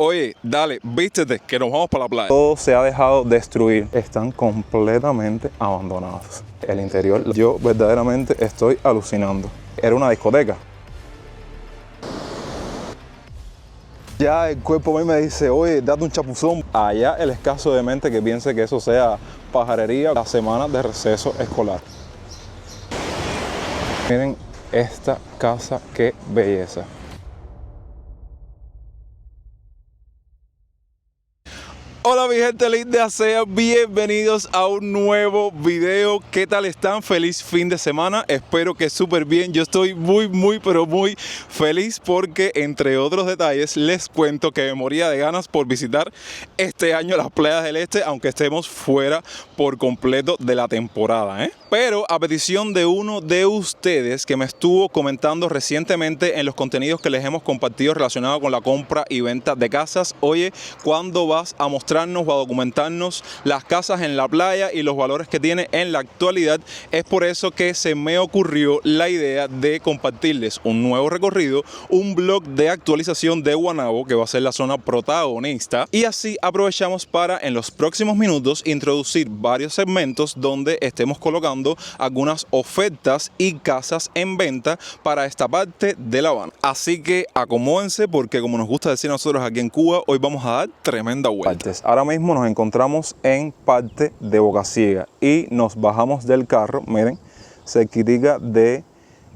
Oye, dale, vístete, que nos vamos para la playa. Todo se ha dejado destruir. Están completamente abandonados. El interior, yo verdaderamente estoy alucinando. Era una discoteca. Ya el cuerpo a mí me dice, oye, date un chapuzón. Allá el escaso de mente que piense que eso sea pajarería. La semana de receso escolar. Miren esta casa, qué belleza. Hola mi gente linda, sean bienvenidos a un nuevo video. ¿Qué tal están? Feliz fin de semana, espero que súper bien. Yo estoy muy feliz porque, entre otros detalles, les cuento que me moría de ganas por visitar este año las playas del este, aunque estemos fuera por completo de la temporada, Pero a petición de uno de ustedes que me estuvo comentando recientemente en los contenidos que les hemos compartido relacionados con la compra y venta de casas, oye, ¿cuándo vas a mostrarnos o a documentarnos las casas en la playa y los valores que tiene en la actualidad? Es por eso que se me ocurrió la idea de compartirles un nuevo recorrido, un blog de actualización de Guaynabo, que va a ser la zona protagonista, y así aprovechamos para en los próximos minutos introducir varios segmentos donde estemos colocando algunas ofertas y casas en venta para esta parte de La Habana. Así que acomódense porque, como nos gusta decir a nosotros aquí en Cuba, hoy vamos a dar tremenda vuelta. Ahora mismo nos encontramos en parte de Boca Ciega y nos bajamos del carro, miren, cerquitica de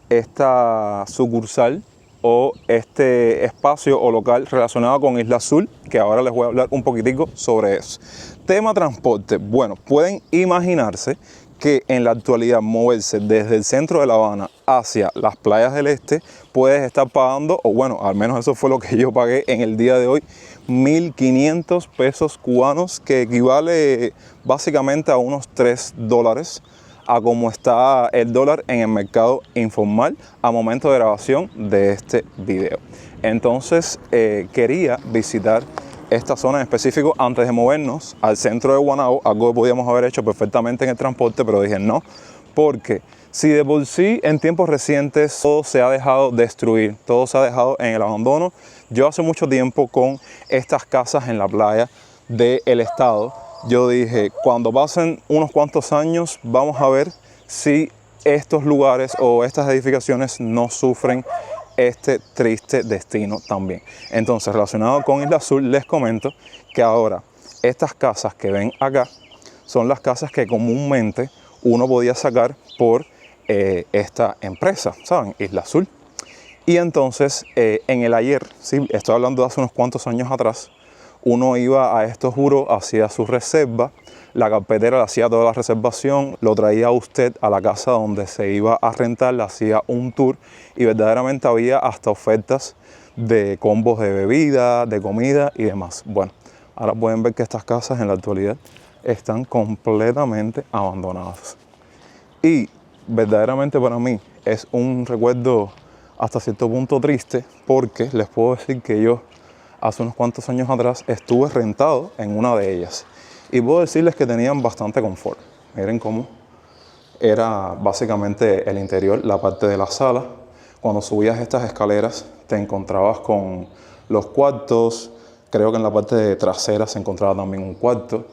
esta sucursal o este espacio o local relacionado con Isla Azul, que ahora les voy a hablar un poquitico sobre eso. Tema transporte. Bueno, pueden imaginarse que en la actualidad moverse desde el centro de La Habana hacia las playas del este puedes estar pagando, o bueno, al menos eso fue lo que yo pagué en el día de hoy, 1.500 pesos cubanos, que equivale básicamente a unos $3 a como está el dólar en el mercado informal a momento de grabación de este video. Entonces quería visitar esta zona en específico antes de movernos al centro de Guaynabo, algo que podíamos haber hecho perfectamente en el transporte, pero dije no, porque si de por sí en tiempos recientes todo se ha dejado destruir, todo se ha dejado en el abandono, yo hace mucho tiempo con estas casas en la playa del estado, yo dije, cuando pasen unos cuantos años vamos a ver si estos lugares o estas edificaciones no sufren este triste destino también. Entonces, relacionado con Isla Azul, les comento que ahora estas casas que ven acá son las casas que comúnmente uno podía sacar por esta empresa, ¿saben? Isla Azul. Y entonces, en el ayer, sí, estoy hablando de hace unos cuantos años atrás, uno iba a estos buros, hacía su reserva, la carpetera le hacía toda la reservación, lo traía a usted a la casa donde se iba a rentar, le hacía un tour y verdaderamente había hasta ofertas de combos de bebida, de comida y demás. Bueno, ahora pueden ver que estas casas en la actualidad están completamente abandonadas. Y verdaderamente para mí es un recuerdo hasta cierto punto triste, porque les puedo decir que yo hace unos cuantos años atrás estuve rentado en una de ellas y puedo decirles que tenían bastante confort. Miren cómo era básicamente el interior, la parte de la sala. Cuando subías estas escaleras te encontrabas con los cuartos, creo que en la parte trasera se encontraba también un cuarto.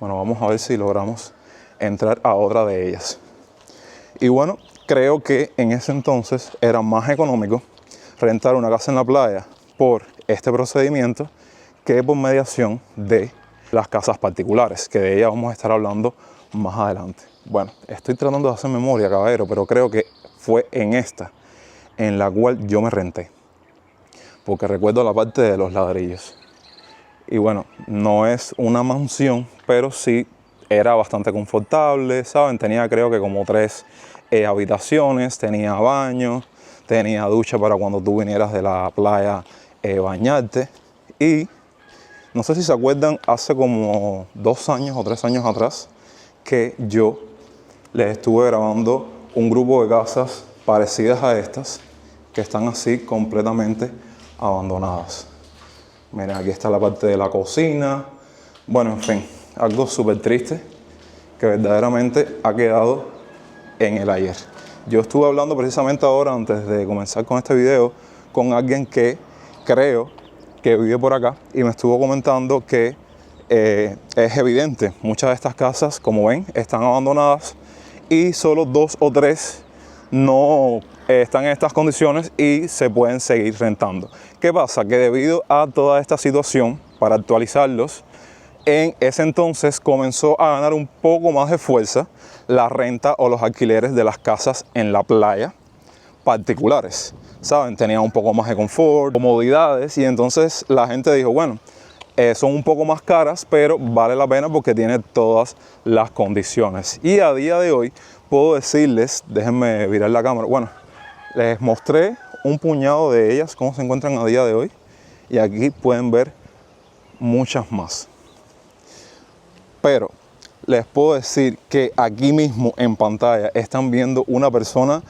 Bueno, vamos a ver si logramos entrar a otra de ellas. Y bueno, creo que en ese entonces era más económico rentar una casa en la playa por este procedimiento que por mediación de las casas particulares, que de ellas vamos a estar hablando más adelante. Bueno, estoy tratando de hacer memoria, caballero, pero creo que fue en esta en la cual yo me renté, porque recuerdo la parte de los ladrillos. Y bueno, no es una mansión, pero sí era bastante confortable, ¿saben? Tenía creo que como 3 habitaciones, tenía baño, tenía ducha para cuando tú vinieras de la playa bañarte. Y no sé si se acuerdan, hace como 2 años o 3 años atrás, que yo les estuve grabando un grupo de casas parecidas a estas, que están así completamente abandonadas. Miren, aquí está la parte de la cocina. Bueno, en fin, algo súper triste que verdaderamente ha quedado en el ayer. Yo estuve hablando precisamente ahora, antes de comenzar con este video, con alguien que creo que vive por acá y me estuvo comentando que es evidente, muchas de estas casas, como ven, están abandonadas y solo 2 o 3 no están en estas condiciones y se pueden seguir rentando. ¿Qué pasa? Que debido a toda esta situación, para actualizarlos, en ese entonces comenzó a ganar un poco más de fuerza la renta o los alquileres de las casas en la playa particulares, ¿saben? Tenían un poco más de confort, comodidades, y entonces la gente dijo, bueno, son un poco más caras, pero vale la pena porque tiene todas las condiciones. Y a día de hoy puedo decirles, déjenme virar la cámara, bueno, les mostré un puñado de ellas, cómo se encuentran a día de hoy, y aquí pueden ver muchas más. Pero les puedo decir que aquí mismo en pantalla están viendo una persona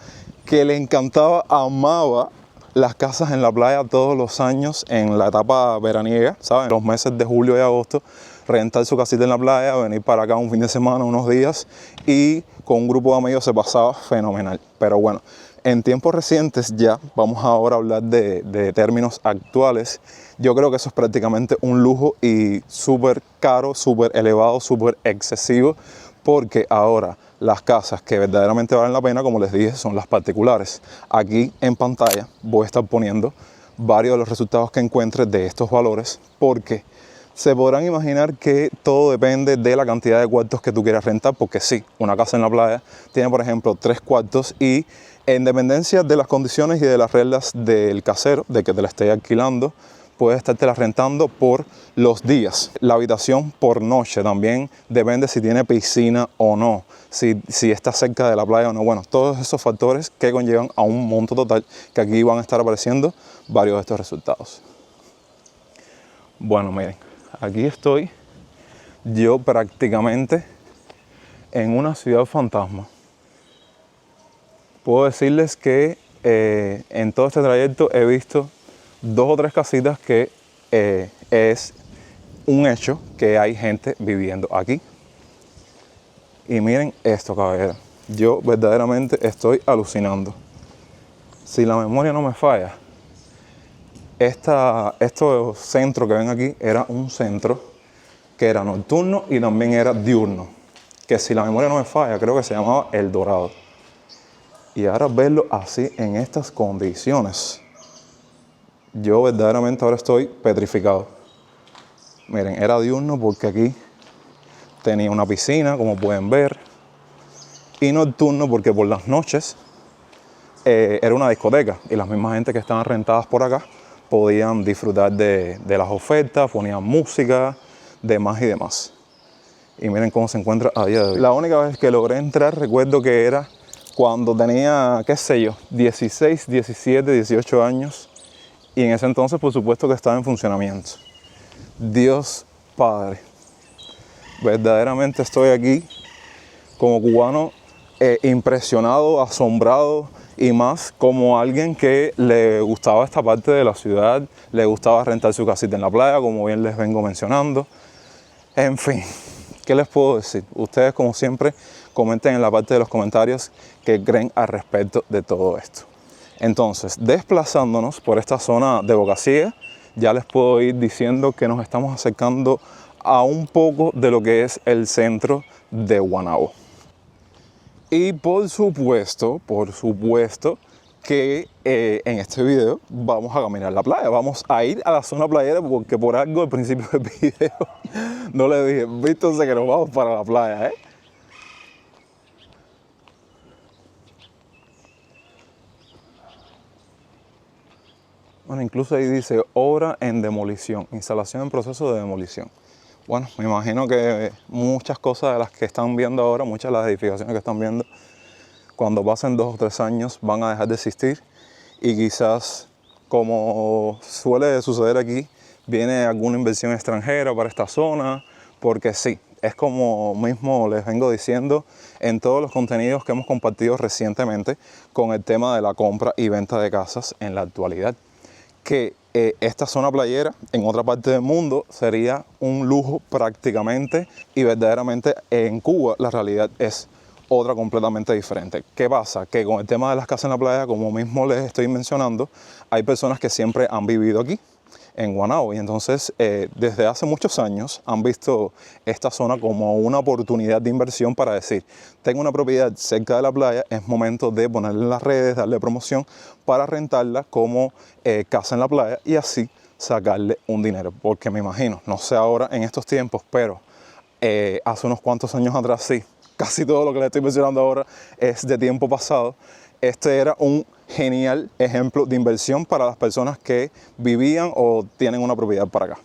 que le encantaba, amaba las casas en la playa todos los años en la etapa veraniega, ¿saben? Los meses de julio y agosto, rentar su casita en la playa, venir para acá un fin de semana, unos días, y con un grupo de amigos se pasaba fenomenal. Pero bueno, en tiempos recientes ya, vamos ahora a hablar de términos actuales, yo creo que eso es prácticamente un lujo y súper caro, súper elevado, súper excesivo, porque ahora las casas que verdaderamente valen la pena, como les dije, son las particulares. Aquí en pantalla voy a estar poniendo varios de los resultados que encuentre de estos valores, porque se podrán imaginar que todo depende de la cantidad de cuartos que tú quieras rentar, porque sí, una casa en la playa tiene, por ejemplo, 3 cuartos y en dependencia de las condiciones y de las reglas del casero, de que te la esté alquilando, puedes estártela rentando por los días. La habitación por noche también depende si tiene piscina o no, si está cerca de la playa o no. Bueno, todos esos factores que conllevan a un monto total, que aquí van a estar apareciendo varios de estos resultados. Bueno, miren, aquí estoy yo prácticamente en una ciudad fantasma. Puedo decirles que en todo este trayecto he visto 2 o 3 casitas que es un hecho que hay gente viviendo aquí. Y miren esto, caballero. Yo verdaderamente estoy alucinando. Si la memoria no me falla, estos centros que ven aquí era un centro que era nocturno y también era diurno. Que si la memoria no me falla, creo que se llamaba El Dorado. Y ahora verlo así en estas condiciones, yo verdaderamente ahora estoy petrificado. Miren, era diurno porque aquí tenía una piscina, como pueden ver, y nocturno porque por las noches era una discoteca y las mismas gente que estaban rentadas por acá podían disfrutar de las ofertas, ponían música, demás y demás. Y miren cómo se encuentra a día de hoy. La única vez que logré entrar, recuerdo que era cuando tenía, qué sé yo, 16, 17, 18 años. Y en ese entonces, por supuesto, que estaba en funcionamiento. Dios Padre, verdaderamente estoy aquí como cubano impresionado, asombrado y más como alguien que le gustaba esta parte de la ciudad, le gustaba rentar su casita en la playa, como bien les vengo mencionando. En fin, ¿qué les puedo decir? Ustedes, como siempre, comenten en la parte de los comentarios qué creen al respecto de todo esto. Entonces, desplazándonos por esta zona de Boca Ciega, ya les puedo ir diciendo que nos estamos acercando a un poco de lo que es el centro de Guaynabo. Y por supuesto que en este video vamos a caminar la playa, vamos a ir a la zona playera, porque por algo al principio del video no le dije, vístanse que nos vamos para la playa, Bueno, incluso ahí dice obra en demolición, instalación en proceso de demolición. Bueno, me imagino que muchas cosas de las que están viendo ahora, muchas de las edificaciones que están viendo, cuando pasen 2 o 3 años van a dejar de existir y quizás, como suele suceder aquí, viene alguna inversión extranjera para esta zona, porque sí, es como mismo les vengo diciendo en todos los contenidos que hemos compartido recientemente con el tema de la compra y venta de casas en la actualidad, que esta zona playera en otra parte del mundo sería un lujo prácticamente, y verdaderamente en Cuba la realidad es otra completamente diferente. ¿Qué pasa? Que con el tema de las casas en la playa, como mismo les estoy mencionando, hay personas que siempre han vivido aquí. en Guaynabo. Y entonces desde hace muchos años han visto esta zona como una oportunidad de inversión para decir, tengo una propiedad cerca de la playa, es momento de ponerla en las redes, darle promoción para rentarla como casa en la playa y así sacarle un dinero. Porque me imagino, no sé ahora en estos tiempos, pero hace unos cuantos años atrás sí, casi todo lo que le estoy mencionando ahora es de tiempo pasado. Este era un genial ejemplo de inversión para las personas que vivían o tienen una propiedad para acá.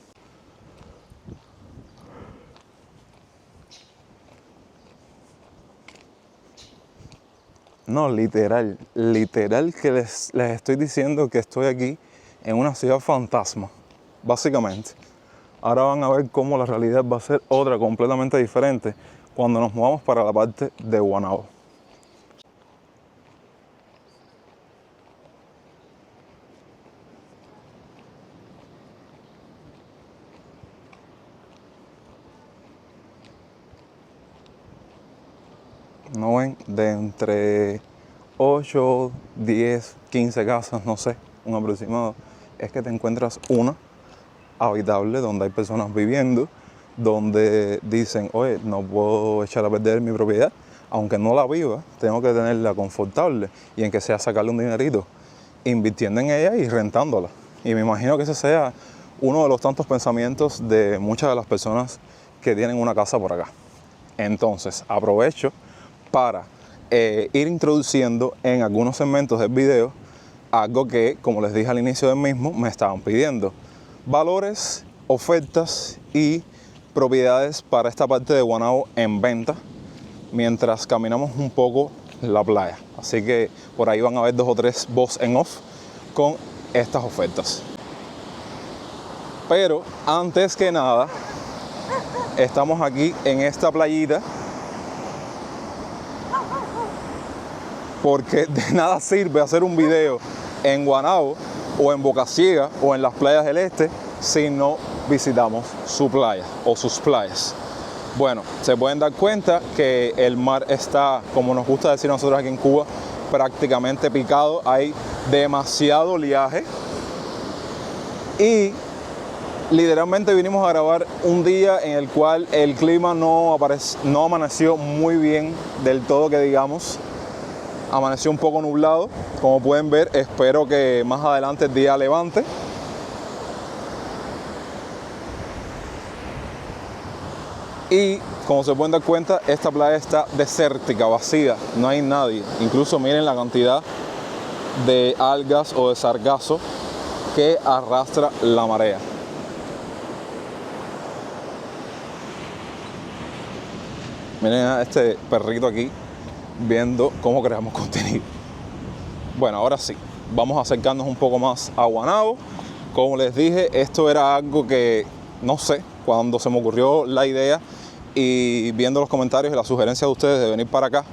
No, literal que les estoy diciendo que estoy aquí en una ciudad fantasma, básicamente. Ahora van a ver cómo la realidad va a ser otra completamente diferente cuando nos movamos para la parte de Guaynabo. ¿No ven? De entre 8, 10, 15 casas, no sé, un aproximado, es que te encuentras una habitable donde hay personas viviendo, donde dicen, oye, no puedo echar a perder mi propiedad, aunque no la viva, tengo que tenerla confortable y en que sea sacarle un dinerito, invirtiendo en ella y rentándola. Y me imagino que ese sea uno de los tantos pensamientos de muchas de las personas que tienen una casa por acá. Entonces, aprovecho para ir introduciendo en algunos segmentos del video algo que, como les dije al inicio del mismo, me estaban pidiendo. Valores, ofertas y propiedades para esta parte de Guaynabo en venta mientras caminamos un poco la playa. Así que por ahí van a ver 2 o 3 voz en off con estas ofertas. Pero antes que nada, estamos aquí en esta playita porque de nada sirve hacer un video en Guaynabo o en Boca Ciega o en las playas del este si no visitamos su playa o sus playas. Bueno, se pueden dar cuenta que el mar está, como nos gusta decir a nosotros aquí en Cuba, prácticamente picado. Hay demasiado oleaje y literalmente vinimos a grabar un día en el cual el clima no amaneció muy bien del todo, que digamos. Amaneció un poco nublado, como pueden ver. Espero que más adelante el día levante. Y como se pueden dar cuenta, esta playa está desértica, vacía, no hay nadie. Incluso miren la cantidad de algas o de sargazo que arrastra la marea. Miren a este perrito aquí viendo cómo creamos contenido. Bueno, ahora sí, vamos a acercarnos un poco más a Guaynabo. Como les dije, esto era algo que, no sé, cuando se me ocurrió la idea y viendo los comentarios y las sugerencias de ustedes de venir para acá,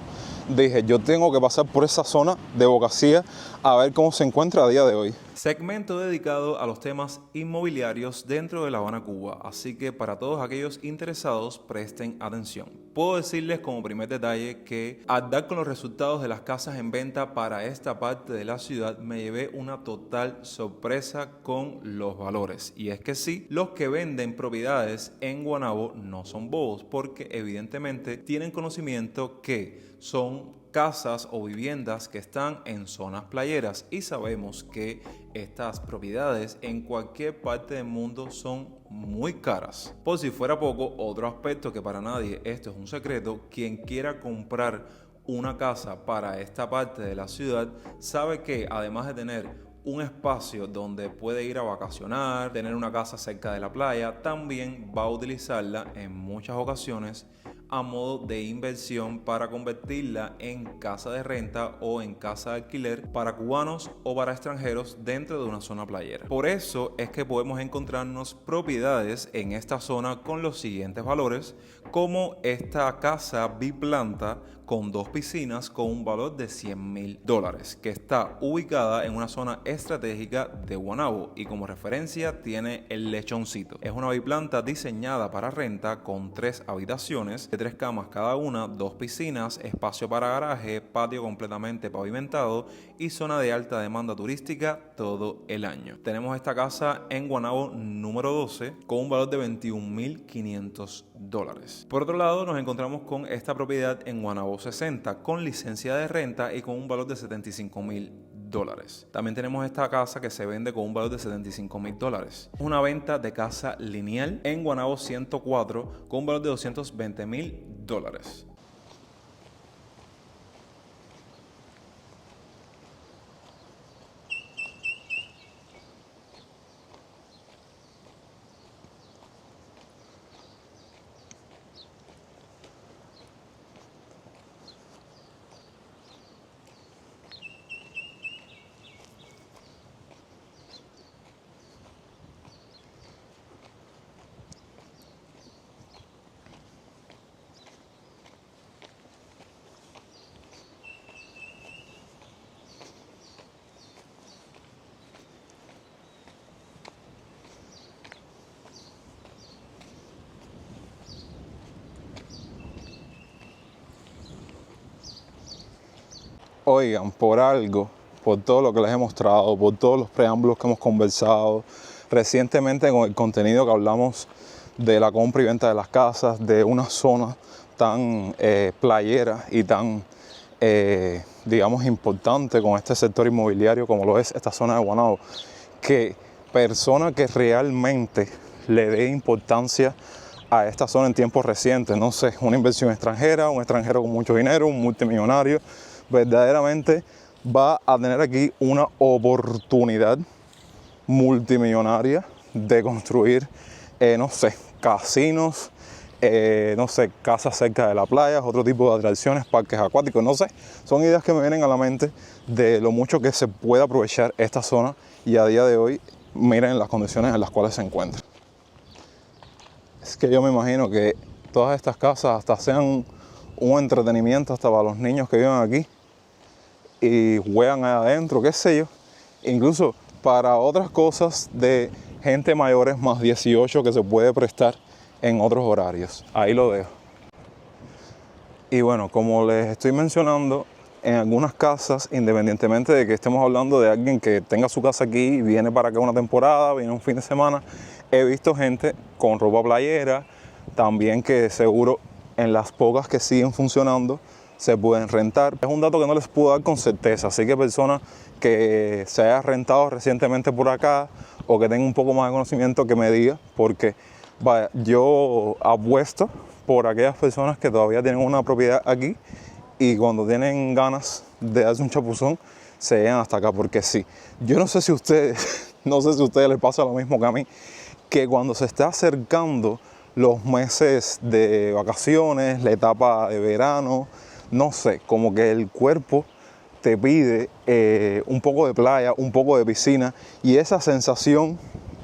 dije, yo tengo que pasar por esa zona de Boca Ciega a ver cómo se encuentra a día de hoy. Segmento dedicado a los temas inmobiliarios dentro de La Habana, Cuba, así que para todos aquellos interesados presten atención. Puedo decirles como primer detalle que al dar con los resultados de las casas en venta para esta parte de la ciudad me llevé una total sorpresa con los valores. Y es que sí, los que venden propiedades en Guaynabo no son bobos, porque evidentemente tienen conocimiento que son casas o viviendas que están en zonas playeras y sabemos que estas propiedades en cualquier parte del mundo son muy caras. Por si fuera poco, otro aspecto que para nadie esto es un secreto, quien quiera comprar una casa para esta parte de la ciudad sabe que además de tener un espacio donde puede ir a vacacionar, tener una casa cerca de la playa, también va a utilizarla en muchas ocasiones a modo de inversión para convertirla en casa de renta o en casa de alquiler para cubanos o para extranjeros dentro de una zona playera. Por eso es que podemos encontrarnos propiedades en esta zona con los siguientes valores, como esta casa biplanta con 2 piscinas con un valor de $100,000, que está ubicada en una zona estratégica de Guaynabo y como referencia tiene el lechoncito. Es una biplanta diseñada para renta con 3 habitaciones de 3 camas cada una, 2 piscinas, espacio para garaje, patio completamente pavimentado y zona de alta demanda turística todo el año. Tenemos esta casa en Guaynabo número 12 con un valor de $21.500. Por otro lado, nos encontramos con esta propiedad en Guaynabo 60 con licencia de renta y con un valor de $75.000. También tenemos esta casa que se vende con un valor de $75.000. Es una venta de casa lineal en Guaynabo 104 con un valor de $220.000. Oigan, por algo, por todo lo que les he mostrado, por todos los preámbulos que hemos conversado, recientemente con el contenido que hablamos de la compra y venta de las casas, de una zona tan playera y tan, digamos, importante con este sector inmobiliario como lo es esta zona de Guaynabo, que persona que realmente le dé importancia a esta zona en tiempos recientes, no sé, una inversión extranjera, un extranjero con mucho dinero, un multimillonario, verdaderamente va a tener aquí una oportunidad multimillonaria de construir, no sé, casinos, no sé, casas cerca de la playa, otro tipo de atracciones, parques acuáticos, no sé. Son ideas que me vienen a la mente de lo mucho que se puede aprovechar esta zona y a día de hoy, miren las condiciones en las cuales se encuentra. Es que yo me imagino que todas estas casas hasta sean un entretenimiento hasta para los niños que viven aquí y juegan ahí adentro, qué sé yo, incluso para otras cosas de gente mayores más 18 que se puede prestar en otros horarios. Ahí lo dejo. Y bueno, como les estoy mencionando, en algunas casas, independientemente de que estemos hablando de alguien que tenga su casa aquí y viene para acá una temporada, viene un fin de semana, he visto gente con ropa playera, también que seguro en las pocas que siguen funcionando se pueden rentar. Es un dato que no les puedo dar con certeza, así que personas que se hayan rentado recientemente por acá o que tengan un poco más de conocimiento que me diga, porque vaya, yo apuesto por aquellas personas que todavía tienen una propiedad aquí y cuando tienen ganas de darse un chapuzón se llegan hasta acá, porque sí, yo no sé si ustedes, no sé si a ustedes les pasa lo mismo que a mí, que cuando se está acercando los meses de vacaciones, la etapa de verano, no sé, como que el cuerpo te pide un poco de playa, un poco de piscina, y esa sensación,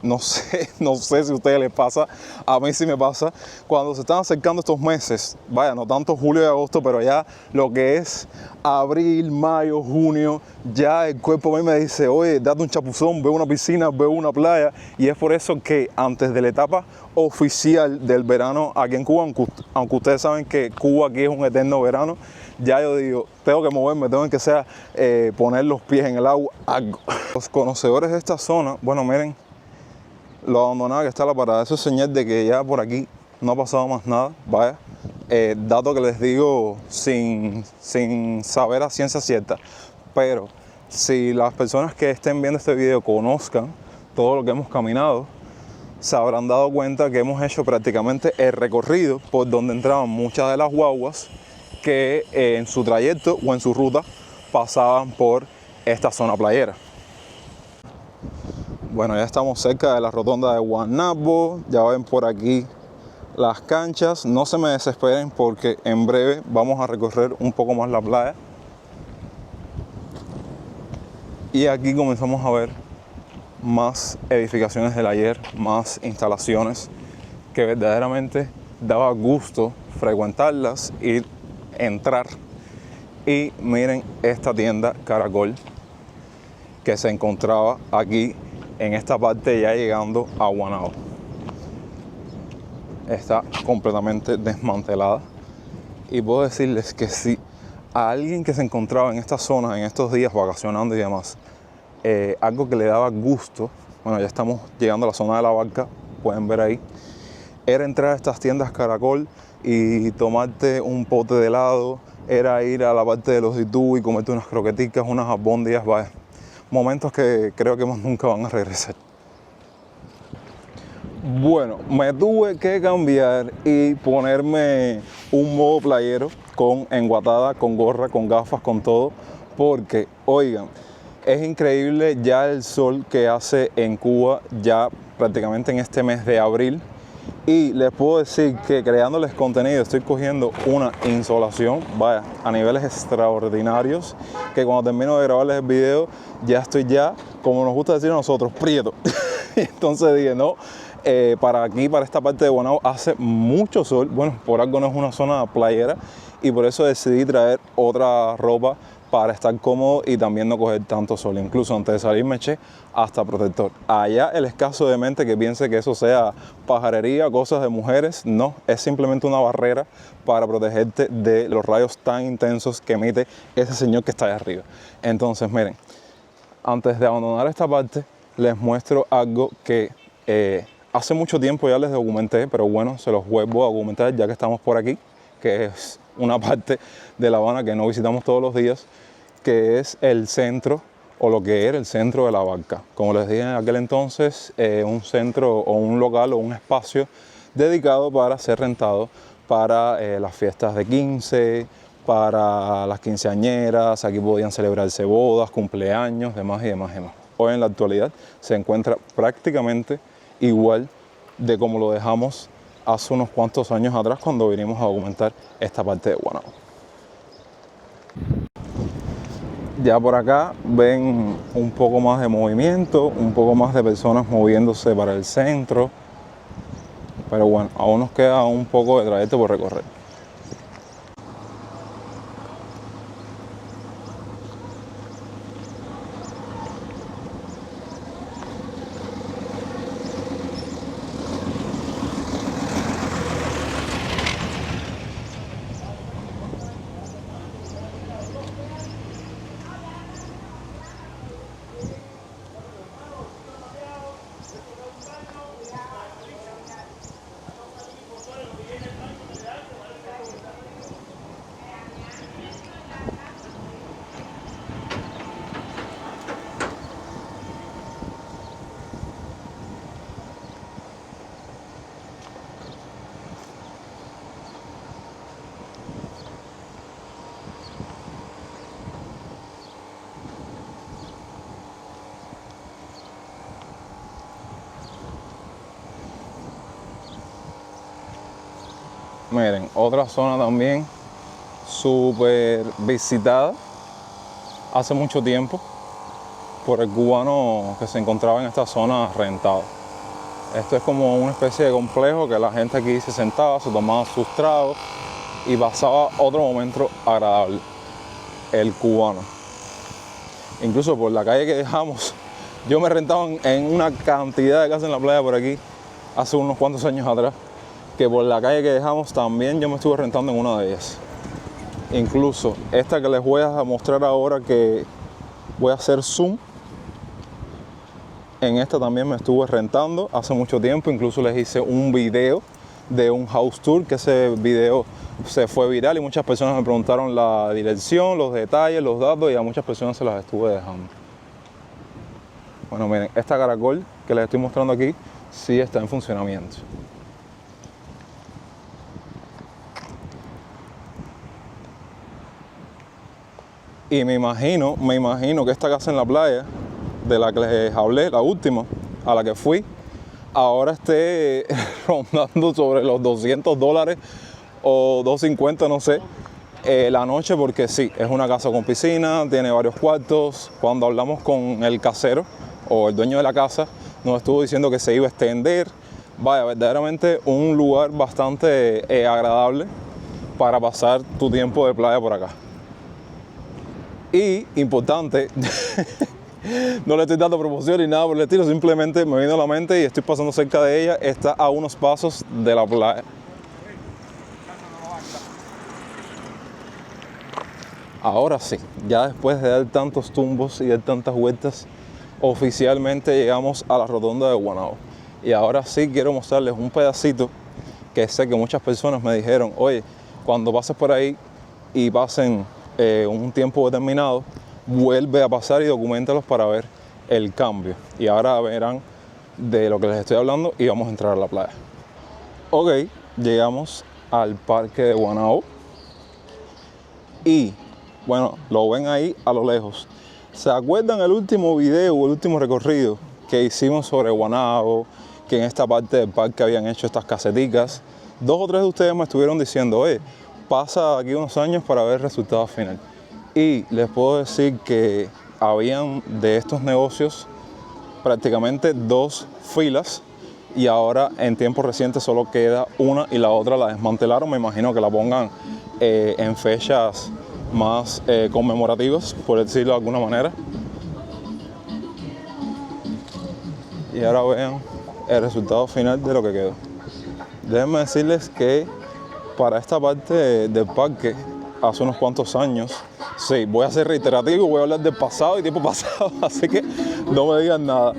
no sé si a ustedes les pasa, a mí sí me pasa, cuando se están acercando estos meses, vaya, no tanto julio y agosto, pero ya lo que es abril, mayo, junio, ya el cuerpo a mí me dice, oye, date un chapuzón, ve una piscina, ve una playa, y es por eso que antes de la etapa oficial del verano aquí en Cuba, aunque ustedes saben que Cuba aquí es un eterno verano, ya yo digo, tengo que moverme, tengo que sea poner los pies en el agua, algo. Los conocedores de esta zona, bueno, miren lo abandonada que está la parada, eso es señal de que ya por aquí no ha pasado más nada, vaya. Dato que les digo sin saber a ciencia cierta, pero si las personas que estén viendo este video conozcan todo lo que hemos caminado, se habrán dado cuenta que hemos hecho prácticamente el recorrido por donde entraban muchas de las guaguas que en su trayecto o en su ruta pasaban por esta zona playera. Bueno, ya estamos cerca de la rotonda de Guaynabo, ya ven por aquí las canchas. No se me desesperen porque en breve vamos a recorrer un poco más la playa. Y aquí comenzamos a ver más edificaciones del ayer, más instalaciones que verdaderamente daba gusto frecuentarlas, ir, entrar. Y miren esta tienda Caracol que se encontraba aquí en esta parte ya llegando a Guaynabo. Está completamente desmantelada. Y puedo decirles que si a alguien que se encontraba en esta zona, en estos días vacacionando y demás, algo que le daba gusto, bueno, ya estamos llegando a la zona de la barca, pueden ver ahí, era entrar a estas tiendas Caracol y tomarte un pote de helado, era ir a la parte de los Ditú y comerte unas croqueticas, unas albóndigas, vaya, momentos que creo que más nunca van a regresar. Bueno, me tuve que cambiar y ponerme un modo playero con enguatada, con gorra, con gafas, con todo, porque, oigan, es increíble ya el sol que hace en Cuba ya prácticamente en este mes de abril. Y les puedo decir que creándoles contenido estoy cogiendo una insolación, vaya, a niveles extraordinarios, que cuando termino de grabarles el video ya estoy como nos gusta decir a nosotros, prieto. Entonces dije, no, para aquí, para esta parte de Bonao hace mucho sol, bueno, por algo no es una zona playera y por eso decidí traer otra ropa para estar cómodo y también no coger tanto sol. Incluso antes de salir me eché hasta protector. Allá el escaso de mente que piense que eso sea pajarería, cosas de mujeres, no, es simplemente una barrera para protegerte de los rayos tan intensos que emite ese señor que está allá arriba. Entonces, miren, antes de abandonar esta parte, les muestro algo que hace mucho tiempo ya les documenté, pero bueno, se los vuelvo a documentar ya que estamos por aquí, que es una parte de La Habana que no visitamos todos los días, que es el centro, o lo que era el centro de la barca. Como les dije en aquel entonces, un centro o un local o un espacio dedicado para ser rentado para las fiestas de 15, para las quinceañeras, aquí podían celebrarse bodas, cumpleaños, demás y demás y demás. Hoy en la actualidad se encuentra prácticamente igual de como lo dejamos hace unos cuantos años atrás cuando vinimos a documentar esta parte de Bonao. Ya por acá ven un poco más de movimiento, un poco más de personas moviéndose para el centro, pero bueno, aún nos queda un poco de trayecto por recorrer. Miren, otra zona también súper visitada hace mucho tiempo por el cubano que se encontraba en esta zona rentado. Esto es como una especie de complejo que la gente aquí se sentaba, se tomaba sus tragos y pasaba otro momento agradable, el cubano. Incluso por la calle que dejamos, yo me rentaba en una cantidad de casas en la playa por aquí hace unos cuantos años atrás, que por la calle que dejamos también yo me estuve rentando en una de ellas. Incluso esta que les voy a mostrar ahora, que voy a hacer zoom, en esta también me estuve rentando hace mucho tiempo. Incluso les hice un video de un house tour, que ese video se fue viral y muchas personas me preguntaron la dirección, los detalles, los datos, y a muchas personas se las estuve dejando. Bueno, miren, esta Caracol que les estoy mostrando aquí sí está en funcionamiento. Y me imagino que esta casa en la playa, de la que les hablé, la última, a la que fui, ahora esté rondando sobre los $200 o $250, no sé, la noche, porque sí, es una casa con piscina, tiene varios cuartos. Cuando hablamos con el casero o el dueño de la casa, nos estuvo diciendo que se iba a extender. Vaya, verdaderamente un lugar bastante agradable para pasar tu tiempo de playa por acá. Y, importante, no le estoy dando promoción ni nada por el estilo, simplemente me vino a la mente y estoy pasando cerca de ella. Está a unos pasos de la playa. Ahora sí, ya después de dar tantos tumbos y dar tantas vueltas, oficialmente llegamos a la rotonda de Guaynabo. Y ahora sí quiero mostrarles un pedacito que sé que muchas personas me dijeron, oye, cuando pases por ahí y pasen un tiempo determinado, vuelve a pasar y documentalos para ver el cambio. Y ahora verán de lo que les estoy hablando y vamos a entrar a la playa. Ok, llegamos al parque de Guaynabo y bueno, lo ven ahí a lo lejos. ¿Se acuerdan el último video o el último recorrido que hicimos sobre Guaynabo? Que en esta parte del parque habían hecho estas caseticas. 2 o 3 de ustedes me estuvieron diciendo, oye, pasa aquí unos años para ver el resultado final. Y les puedo decir que habían de estos negocios prácticamente 2 filas y ahora en tiempo reciente solo queda una y la otra la desmantelaron. Me imagino que la pongan en fechas más conmemorativas, por decirlo de alguna manera. Y ahora vean el resultado final de lo que quedó. Déjenme decirles que para esta parte del parque, hace unos cuantos años, sí, voy a ser reiterativo, voy a hablar del pasado y tiempo pasado, así que no me digan nada.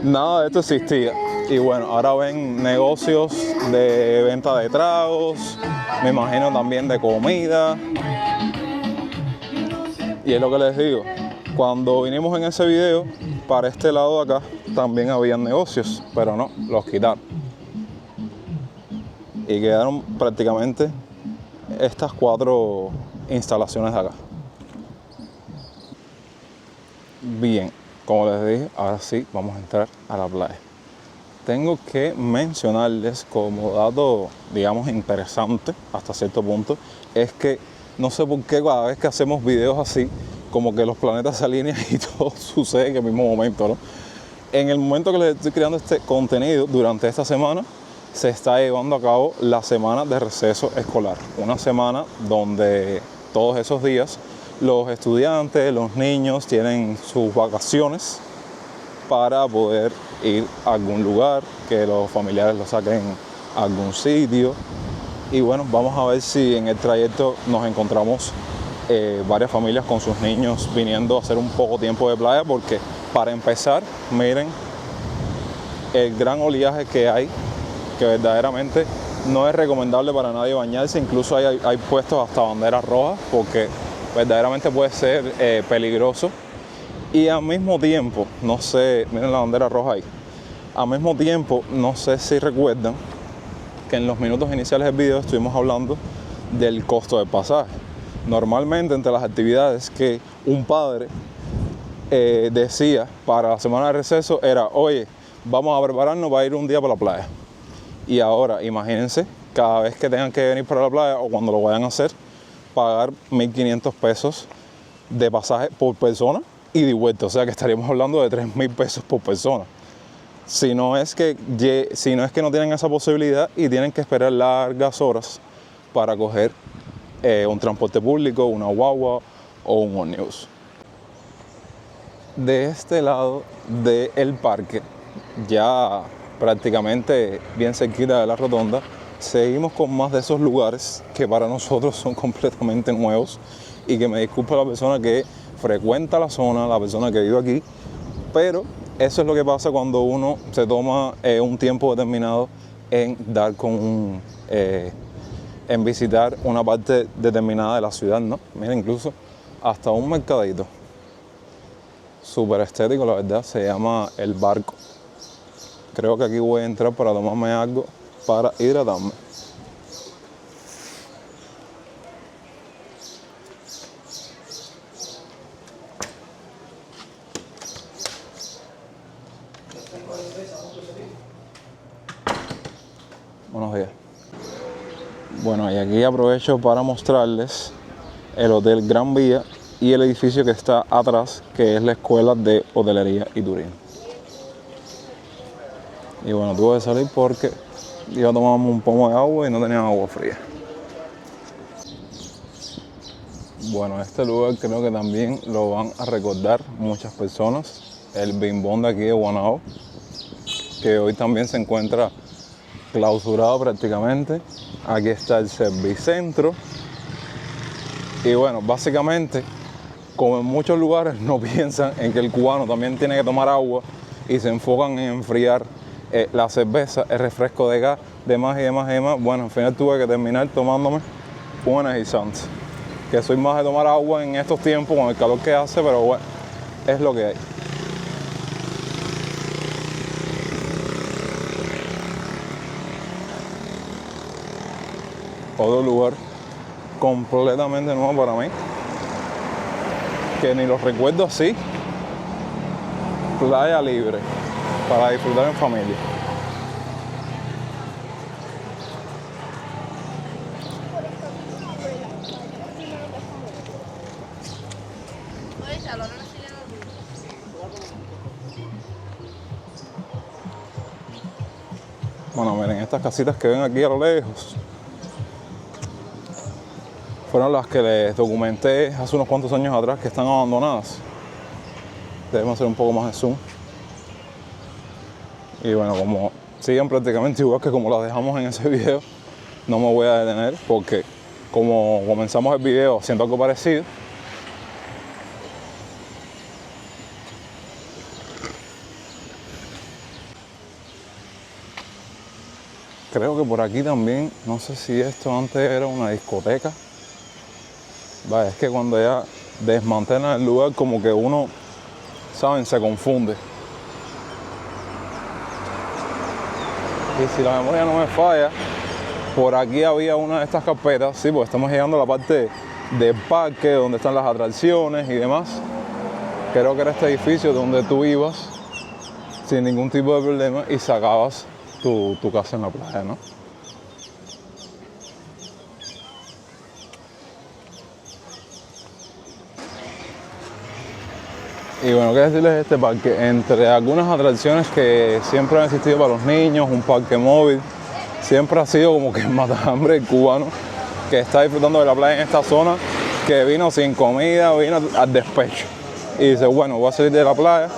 Nada de esto existía. Y bueno, ahora ven negocios de venta de tragos, me imagino también de comida. Y es lo que les digo, cuando vinimos en ese video, para este lado de acá también habían negocios, pero no, los quitaron. Y quedaron prácticamente estas 4 instalaciones de acá. Bien, como les dije, ahora sí vamos a entrar a la playa. Tengo que mencionarles como dato, digamos, interesante hasta cierto punto, es que no sé por qué cada vez que hacemos videos así, como que los planetas se alinean y todo sucede en el mismo momento, ¿no? En el momento que les estoy creando este contenido, durante esta semana, se está llevando a cabo la semana de receso escolar. Una semana donde todos esos días los estudiantes, los niños tienen sus vacaciones para poder ir a algún lugar, que los familiares los saquen a algún sitio. Y bueno, vamos a ver si en el trayecto nos encontramos varias familias con sus niños viniendo a hacer un poco tiempo de playa, porque para empezar, miren el gran oleaje que hay, que verdaderamente no es recomendable para nadie bañarse. Incluso hay puestos hasta banderas rojas, porque verdaderamente puede ser peligroso. Y al mismo tiempo, no sé, miren la bandera roja ahí, al mismo tiempo, no sé si recuerdan que en los minutos iniciales del video estuvimos hablando del costo del pasaje. Normalmente, entre las actividades que un padre decía para la semana de receso era, oye, vamos a prepararnos para ir un día para la playa. Y ahora, imagínense, cada vez que tengan que venir para la playa o cuando lo vayan a hacer, pagar 1.500 pesos de pasaje por persona y de vuelta. O sea que estaríamos hablando de 3.000 pesos por persona. Si no es que no tienen esa posibilidad y tienen que esperar largas horas para coger un transporte público, una guagua o un ómnibus. De este lado del parque, ya prácticamente bien cerquita de la rotonda, seguimos con más de esos lugares que para nosotros son completamente nuevos, y que me disculpa la persona que frecuenta la zona, la persona que vive aquí, pero eso es lo que pasa cuando uno se toma un tiempo determinado en dar con en visitar una parte determinada de la ciudad, ¿no? Mira, incluso hasta un mercadito súper estético, la verdad, se llama El Barco. Creo que aquí voy a entrar para tomarme algo para hidratarme. Buenos días. Bueno, y aquí aprovecho para mostrarles el Hotel Gran Vía y el edificio que está atrás, que es la Escuela de Hotelería y Turismo. Y bueno, tuve que salir porque iba a tomarme un pomo de agua y no tenía agua fría. Bueno, este lugar creo que también lo van a recordar muchas personas. El Bimbón de aquí de Guaynabo, que hoy también se encuentra clausurado prácticamente. Aquí está el Servicentro. Y bueno, básicamente, como en muchos lugares no piensan en que el cubano también tiene que tomar agua y se enfocan en enfriar la cerveza, el refresco de gas, demás y demás y demás, bueno, al final tuve que terminar tomándome un energizante. Que soy más de tomar agua en estos tiempos con el calor que hace, pero bueno, es lo que hay. Otro lugar completamente nuevo para mí, que ni los recuerdo así. Playa libre, para disfrutar en familia. Bueno, miren, estas casitas que ven aquí a lo lejos fueron las que les documenté hace unos cuantos años atrás que están abandonadas. Debemos hacer un poco más de zoom. Y bueno, como siguen prácticamente igual que como las dejamos en ese video, no me voy a detener porque como comenzamos el video haciendo algo parecido, creo que por aquí también, no sé si esto antes era una discoteca. Vaya, es que cuando ya desmantelan el lugar como que uno, ¿saben?, se confunde. Y si la memoria no me falla, por aquí había una de estas carpetas, sí, porque estamos llegando a la parte del parque donde están las atracciones y demás. Creo que era este edificio donde tú ibas sin ningún tipo de problema y sacabas tu casa en la playa, ¿no? Y bueno, ¿qué decirles de este parque? Entre algunas atracciones que siempre han existido para los niños, un parque móvil, siempre ha sido como que el matahambre cubano que está disfrutando de la playa en esta zona, que vino sin comida, vino al despecho. Y dice, bueno, voy a salir de la playa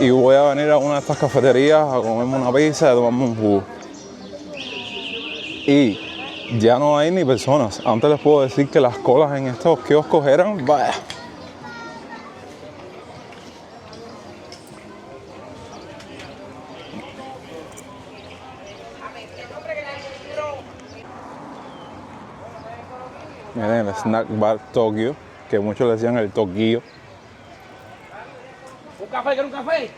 y voy a venir a una de estas cafeterías a comerme una pizza y a tomarme un jugo. Y ya no hay ni personas. Antes les puedo decir que las colas en estos kioscos eran, vaya. Miren el Snack Bar Tokio, que muchos le decían el Tokio. ¿Un café? ¿Quiere un café?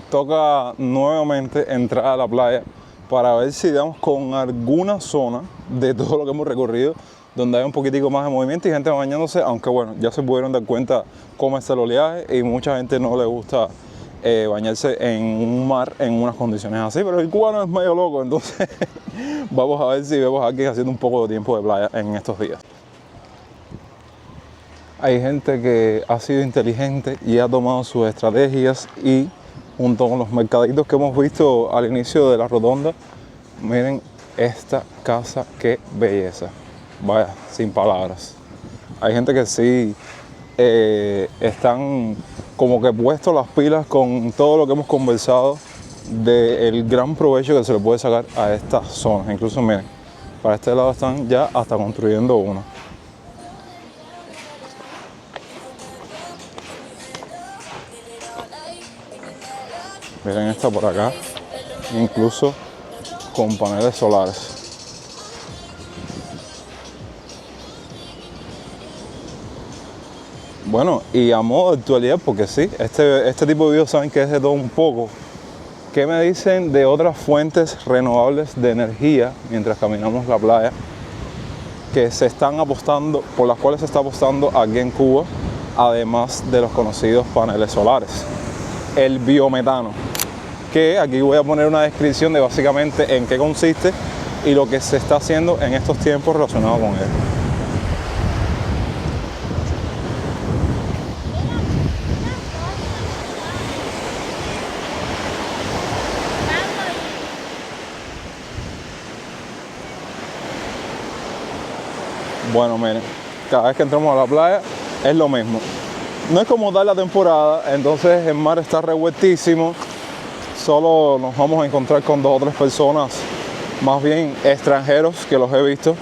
Toca nuevamente entrar a la playa para ver si damos con alguna zona de todo lo que hemos recorrido donde hay un poquitico más de movimiento y gente bañándose, aunque bueno, ya se pudieron dar cuenta cómo está el oleaje y mucha gente no le gusta bañarse en un mar en unas condiciones así, pero el cubano es medio loco, entonces vamos a ver si vemos a alguien haciendo un poco de tiempo de playa en estos días. Hay gente que ha sido inteligente y ha tomado sus estrategias y junto con los mercaditos que hemos visto al inicio de la rotonda, miren esta casa, qué belleza. Vaya, sin palabras. Hay gente que sí están como que puestos las pilas con todo lo que hemos conversado del gran provecho que se le puede sacar a estas zonas. Incluso miren, para este lado están ya hasta construyendo uno. Miren esta por acá, incluso con paneles solares. Bueno, y a modo de actualidad, porque sí, este tipo de videos saben que es de todo un poco. ¿Qué me dicen de otras fuentes renovables de energía mientras caminamos la playa que se están apostando, por las cuales se está apostando aquí en Cuba, además de los conocidos paneles solares? El biometano, que aquí voy a poner una descripción de básicamente en qué consiste y lo que se está haciendo en estos tiempos relacionado con él. Bueno, miren, cada vez que entramos a la playa es lo mismo. No es como tal la temporada, entonces el mar está revueltísimo. Solo nos vamos a encontrar con 2 o 3 personas, más bien extranjeros, que los he visto,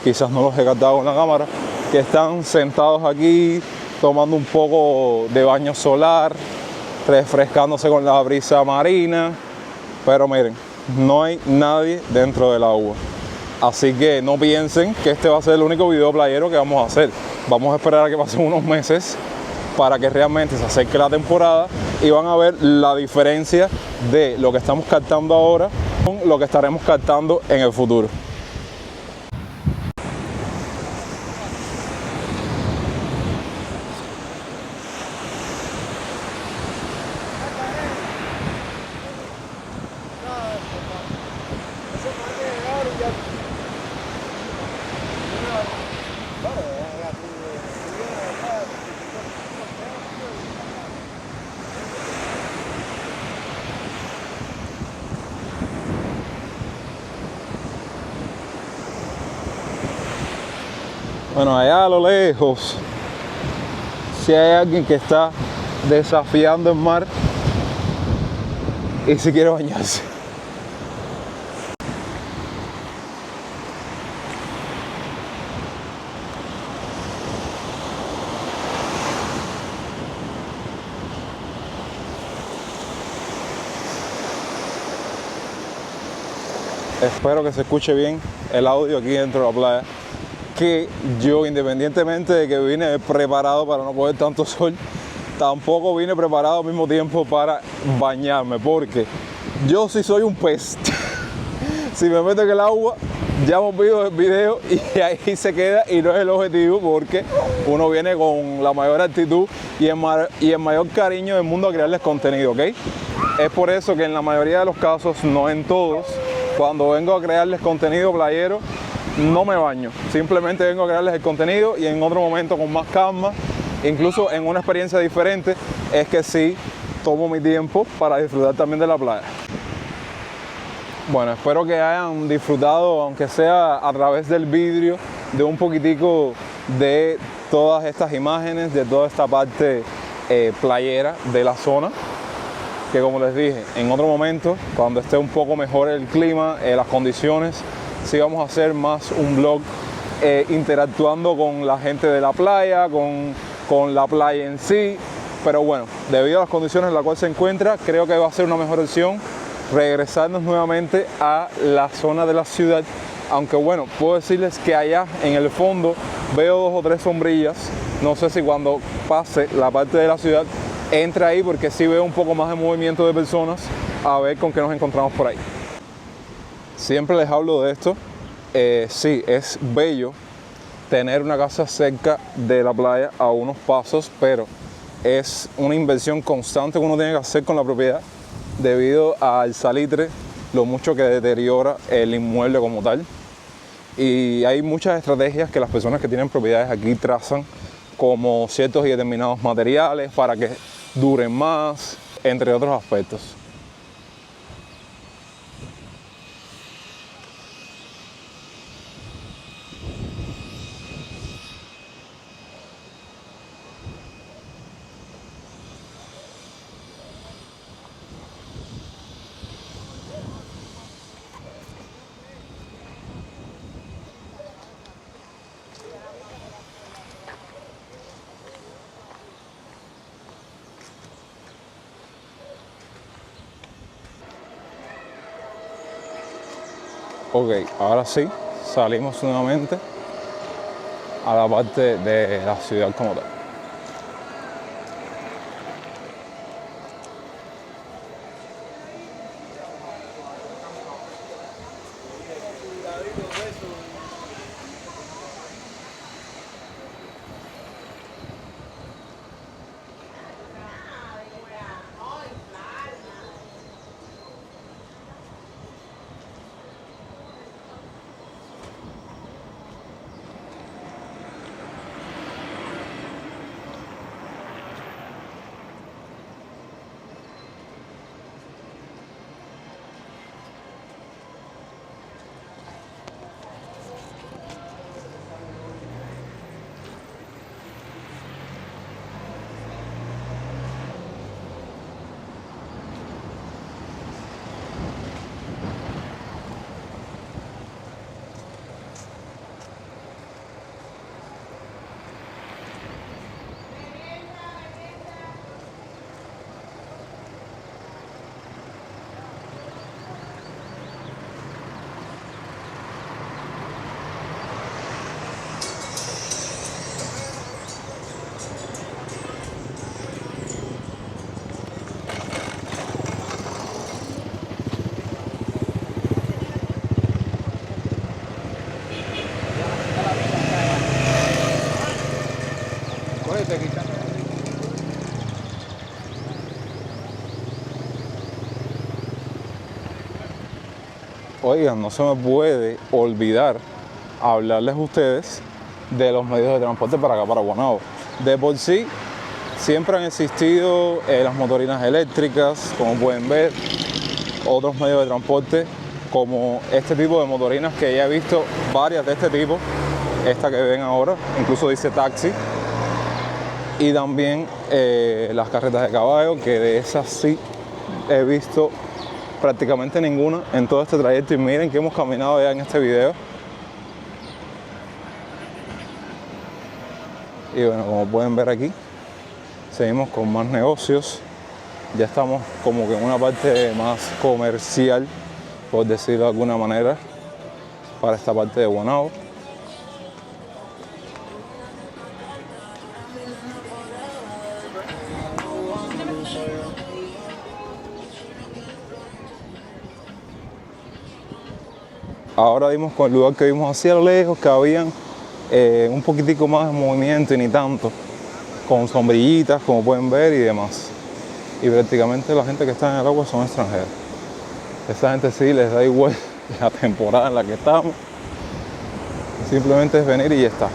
quizás no los he captado con la cámara, que están sentados aquí tomando un poco de baño solar, refrescándose con la brisa marina. Pero miren, no hay nadie dentro del agua. Así que no piensen que este va a ser el único video playero que vamos a hacer. Vamos a esperar a que pasen unos meses para que realmente se acerque la temporada y van a ver la diferencia de lo que estamos captando ahora con lo que estaremos captando en el futuro. Bueno, allá a lo lejos, si hay alguien que está desafiando el mar y si quiere bañarse. Espero que se escuche bien el audio aquí dentro de la playa, que yo, independientemente de que vine preparado para no coger tanto sol, tampoco vine preparado al mismo tiempo para bañarme, porque yo sí soy un pez. Si me meto en el agua, ya hemos visto el video y ahí se queda, y no es el objetivo, porque uno viene con la mayor actitud y el mayor cariño del mundo a crearles contenido, ¿ok? Es por eso que en la mayoría de los casos, no en todos, cuando vengo a crearles contenido playero, no me baño, simplemente vengo a crearles el contenido y en otro momento con más calma, incluso en una experiencia diferente, es que sí tomo mi tiempo para disfrutar también de la playa. Bueno, espero que hayan disfrutado, aunque sea a través del vidrio, de un poquitico de todas estas imágenes, de toda esta parte playera de la zona, que como les dije, en otro momento, cuando esté un poco mejor el clima, las condiciones, sí vamos a hacer más un vlog interactuando con la gente de la playa, con la playa en sí. Pero bueno, debido a las condiciones en las cuales se encuentra, creo que va a ser una mejor opción regresarnos nuevamente a la zona de la ciudad. Aunque bueno, puedo decirles que allá en el fondo veo 2 o 3 sombrillas. No sé si cuando pase la parte de la ciudad entre ahí, porque sí veo un poco más de movimiento de personas. A ver con qué nos encontramos por ahí. Siempre les hablo de esto. Sí, es bello tener una casa cerca de la playa a unos pasos, pero es una inversión constante que uno tiene que hacer con la propiedad debido al salitre, lo mucho que deteriora el inmueble como tal. Y hay muchas estrategias que las personas que tienen propiedades aquí trazan, como ciertos y determinados materiales para que duren más, entre otros aspectos. Ok, ahora sí, salimos nuevamente a la parte de la ciudad como tal. Oigan, no se me puede olvidar hablarles a ustedes de los medios de transporte para acá, para Guaynabo. De por sí, siempre han existido las motorinas eléctricas, como pueden ver, otros medios de transporte, como este tipo de motorinas que ya he visto varias de este tipo, esta que ven ahora, incluso dice taxi, y también las carretas de caballo, que de esas sí he visto prácticamente ninguna en todo este trayecto, y miren que hemos caminado ya en este video. Y bueno, como pueden ver aquí, seguimos con más negocios. Ya estamos como que en una parte más comercial, por decirlo de alguna manera, para esta parte de Guaynabo. Ahora vimos con el lugar que vimos hacia lo lejos que habían un poquitico más de movimiento y ni tanto, con sombrillitas como pueden ver y demás. Y prácticamente la gente que está en el agua son extranjeros. Esa gente sí les da igual la temporada en la que estamos, simplemente es venir y ya está.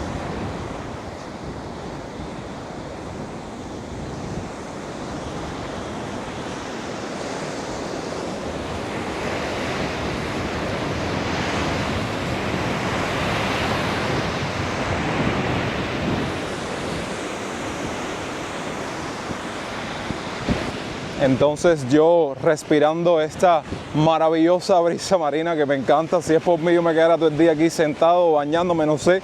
Entonces yo respirando esta maravillosa brisa marina que me encanta. Si es por mí yo me quedara todo el día aquí sentado bañándome, no sé,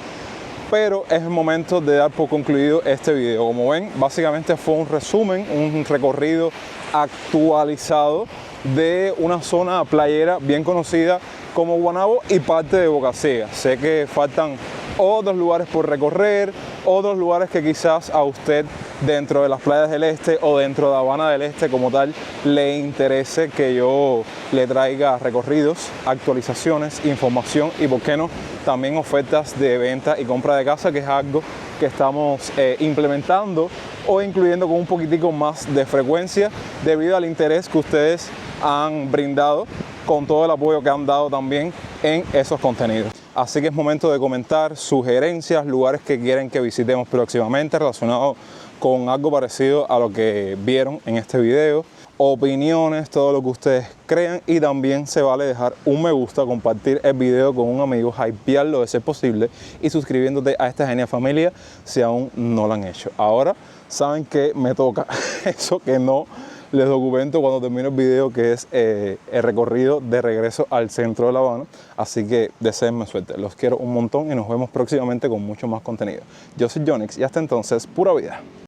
pero es el momento de dar por concluido este video. Como ven, básicamente fue un resumen, un recorrido actualizado de una zona playera bien conocida como Guaynabo y parte de Boca Ciega. Sé que faltan otros lugares por recorrer, otros lugares que quizás a usted dentro de las playas del este o dentro de Habana del Este como tal le interese que yo le traiga recorridos, actualizaciones, información y por qué no también ofertas de venta y compra de casa, que es algo que estamos implementando o incluyendo con un poquitico más de frecuencia debido al interés que ustedes han brindado con todo el apoyo que han dado también en esos contenidos. Así que es momento de comentar sugerencias, lugares que quieren que visitemos próximamente relacionados con algo parecido a lo que vieron en este video, opiniones, todo lo que ustedes crean, y también se vale dejar un me gusta, compartir el video con un amigo, hypearlo de ser posible y suscribiéndote a esta genial familia si aún no lo han hecho. Ahora saben que me toca eso que no les documento cuando termine el video, que es el recorrido de regreso al centro de La Habana. Así que deseenme suerte, los quiero un montón y nos vemos próximamente con mucho más contenido. Yo soy Jonix y hasta entonces, pura vida.